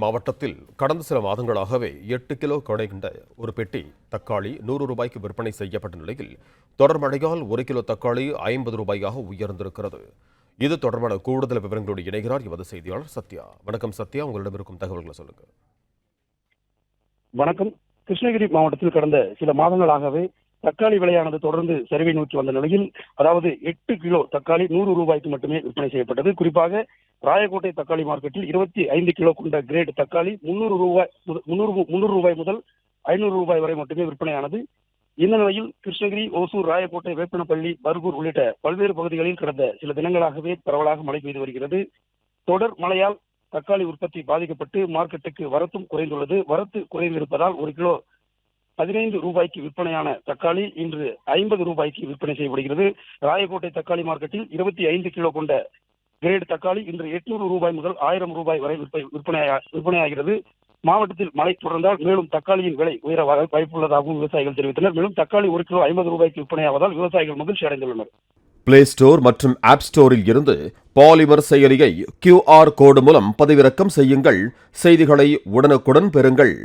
மாவட்டத்தில் கடந்த சில மாதங்களாகவே 8 கிலோ கொண்ட ஒரு பெட்டி தக்காளி 100 ரூபாய்க்கு விற்பனை செய்யப்பட்ட நிலையில் தொடர் மழையால் 1 கிலோ தக்காளி 50 ரூபாயாக உயர்ந்திருக்கிறது. இது தொடர்பான கூடுதல் விவரங்களோடு இணைகிறார் எமது செய்தியாளர் சத்யா. வணக்கம் சத்யா, உங்களிடம் இருக்கும் தகவல்களை சொல்லுங்க. வணக்கம். கிருஷ்ணகிரி மாவட்டத்தில் கடந்த சில மாதங்களாகவே தக்காளி விலையானது தொடர்ந்து சரிவை நோக்கி வந்த நிலையில், அதாவது 8 கிலோ தக்காளி 100 ரூபாய்க்கு மட்டுமே விற்பனை செய்யப்பட்டது. குறிப்பாக ராயக்கோட்டை தக்காளி மார்க்கெட்டில் 25 கிலோ கொண்ட கிரேட் தக்காளி 300 ரூபாய் முதல் 500 ரூபாய் வரை மட்டுமே விற்பனையானது. இந்த நிலையில் கிருஷ்ணகிரி, ஓசூர், ராயக்கோட்டை, வேப்பனப்பள்ளி, பர்கூர் உள்ளிட்ட பல்வேறு பகுதிகளில் கடந்த சில தினங்களாகவே பரவலாக மழை பெய்து வருகிறது. தொடர் மழையால் தக்காளி உற்பத்தி பாதிக்கப்பட்டு மார்க்கெட்டுக்கு வரத்தும் குறைந்துள்ளது. வரத்து குறைந்திருப்பதால் 1 கிலோ 15 ரூபாய்க்கு விற்பனையான தக்காளி இன்று 50 ரூபாய்க்கு விற்பனை செய்யப்படுகிறது. ராயக்கோட்டை தக்காளி மார்க்கெட்டில் 25 கிலோ கொண்ட கிரேட் தக்காளி இன்று 800 ரூபாய் முதல் 1000 ரூபாய் வரை விற்பனையாகிறது. மாவட்டத்தில் மழை தொடர்ந்தால் மேலும் தக்காளியின் விலை உயர வாய்ப்புள்ளதாகவும் விவசாயிகள் தெரிவித்தனர். மேலும் தக்காளி 1 கிலோ 50 ரூபாய்க்கு விற்பனையாவதால் விவசாயிகள் மகிழ்ச்சி அடைந்துள்ளனர். பிளே ஸ்டோர் மற்றும் ஆப் ஸ்டோரில் இருந்து பாலிமர் செயலியை QR கோடு மூலம் பதிவிறக்கம் செய்யுங்கள். செய்திகளை உடனுக்குடன் பெறுங்கள்.